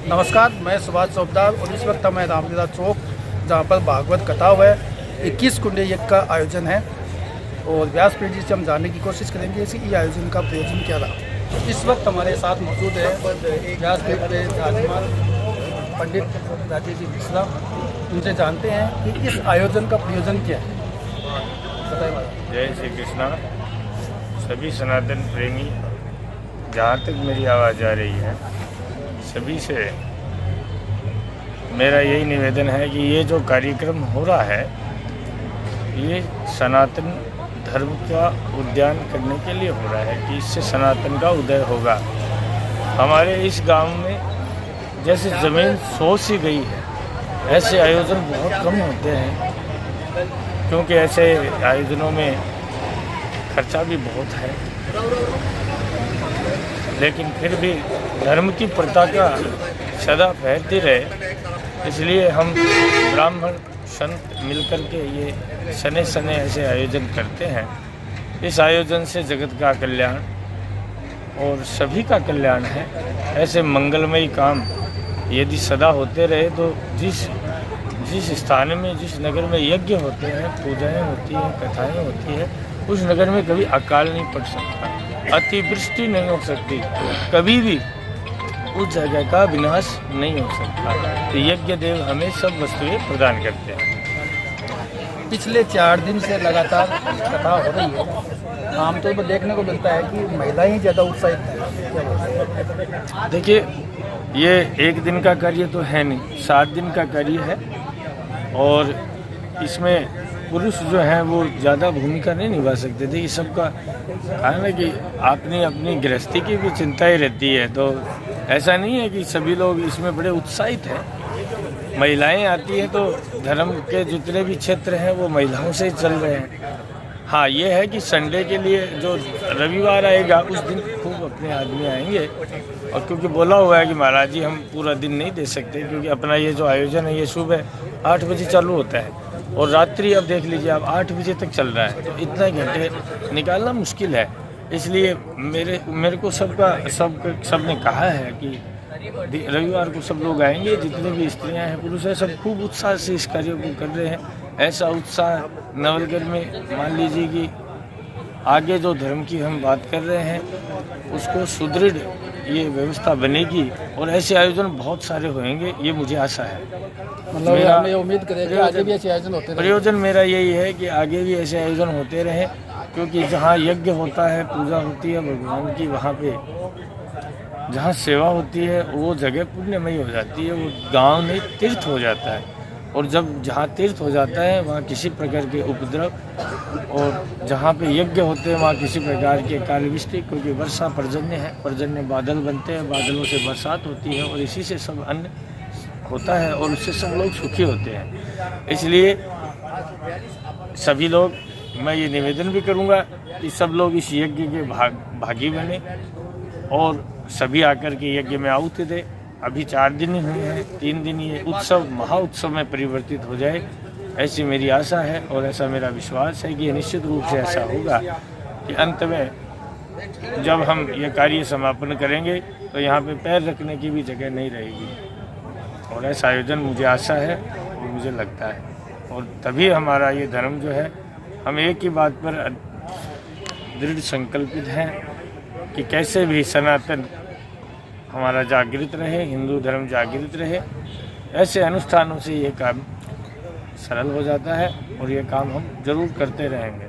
नमस्कार, मैं सुभाष चौबदार और इस वक्त मैं रामलीला चौक जहाँ पर भागवत कथा हुआ है 21 कुंडे यज्ञ का आयोजन है और व्यासपीठ जी से हम जानने की कोशिश करेंगे कि ये आयोजन का प्रयोजन क्या रहा। इस वक्त हमारे साथ मौजूद है व्यासपीठ पे विराजमान पंडित राजेश जी मिश्रा। उनसे जानते हैं कि इस आयोजन का प्रयोजन क्या है। जय श्री कृष्णा। सभी सनातन प्रेमी, जहाँ तक मेरी आवाज़ आ रही है, सभी से मेरा यही निवेदन है कि ये जो कार्यक्रम हो रहा है ये सनातन धर्म का उद्यान करने के लिए हो रहा है कि इससे सनातन का उदय होगा। हमारे इस गांव में जैसे ज़मीन सोच सी गई है, ऐसे आयोजन बहुत कम होते हैं, क्योंकि ऐसे आयोजनों में खर्चा भी बहुत है, लेकिन फिर भी धर्म की प्रथा का सदा फैलती रहे, इसलिए हम ब्राह्मण संत मिलकर के ये सने सने ऐसे आयोजन करते हैं। इस आयोजन से जगत का कल्याण और सभी का कल्याण है। ऐसे मंगलमयी काम यदि सदा होते रहे तो जिस स्थान में, जिस नगर में यज्ञ होते हैं, पूजाएं होती हैं, कथाएं होती हैं, उस नगर में कभी अकाल नहीं पड़ सकता, अतिवृष्टि नहीं हो सकती, कभी भी उस जगह का विनाश नहीं हो सकता। तो यज्ञ देव हमें सब वस्तुएं प्रदान करते हैं। पिछले 4 दिन से लगातार कथा हो रही है। आमतौर पर देखने को मिलता है कि महिलाएं ही ज़्यादा उत्साहित हैं। देखिए, ये एक दिन का कार्य तो है नहीं, 7 दिन का कार्य है और इसमें पुरुष जो हैं वो ज़्यादा भूमिका नहीं निभा सकते थे। ये सबका कारण है कि अपनी अपनी गृहस्थी की भी चिंता ही रहती है, तो ऐसा नहीं है कि सभी लोग इसमें बड़े उत्साहित हैं। महिलाएं आती हैं तो धर्म के जितने भी क्षेत्र हैं वो महिलाओं से ही चल रहे हैं। हाँ, ये है कि संडे के लिए जो रविवार आएगा उस दिन खूब अपने आदमी आएंगे, और क्योंकि बोला हुआ है कि महाराज जी हम पूरा दिन नहीं दे सकते, क्योंकि अपना ये जो आयोजन है ये सुबह 8 बजे चालू होता है और रात्रि अब देख लीजिए आप 8 बजे तक चल रहा है, तो इतने घंटे निकालना मुश्किल है। इसलिए मेरे को सबने कहा है कि रविवार को सब लोग आएंगे, जितने भी स्त्रियां हैं पुरुष हैं, सब खूब उत्साह से इस कार्य को कर रहे हैं। ऐसा उत्साह नवलगढ़ में मान लीजिए कि आगे जो धर्म की हम बात कर रहे हैं उसको सुदृढ़ ये व्यवस्था बनेगी और ऐसे आयोजन बहुत सारे होंगे, ये मुझे आशा है। मतलब हम ये उम्मीद करें कि आगे भी ऐसे आयोजन होते रहें। प्रयोजन मेरा यही है कि आगे भी ऐसे आयोजन होते रहें, क्योंकि जहाँ यज्ञ होता है, पूजा होती है भगवान की, वहाँ पे जहाँ सेवा होती है वो जगह पुण्यमयी हो जाती है, वो गांव में तीर्थ हो जाता है। और जब जहाँ तीर्थ हो जाता है वहाँ किसी प्रकार के उपद्रव, और जहाँ पे यज्ञ होते हैं वहाँ किसी प्रकार के कालवृष्टि, क्योंकि वर्षा पर्जन्य है, पर्जन्य बादल बनते हैं, बादलों से बरसात होती है और इसी से सब अन्न होता है और उससे सब लोग सुखी होते हैं। इसलिए सभी लोग, मैं ये निवेदन भी करूँगा कि सब लोग इस यज्ञ के भागी बने और सभी आकर के यज्ञ में आहुति दे। अभी 4 दिन ही हुए हैं, 3 दिन ये उत्सव महा उत्सव में परिवर्तित हो जाए, ऐसी मेरी आशा है और ऐसा मेरा विश्वास है कि ये निश्चित रूप से ऐसा होगा कि अंत में जब हम ये कार्य समापन करेंगे तो यहाँ पे पैर रखने की भी जगह नहीं रहेगी। और ऐसा आयोजन मुझे आशा है और मुझे लगता है, और तभी हमारा ये धर्म जो है, हम एक ही बात पर दृढ़ संकल्पित हैं कि कैसे भी सनातन हमारा जागृत रहे, हिंदू धर्म जागृत रहे। ऐसे अनुष्ठानों से ये काम सरल हो जाता है और ये काम हम जरूर करते रहेंगे।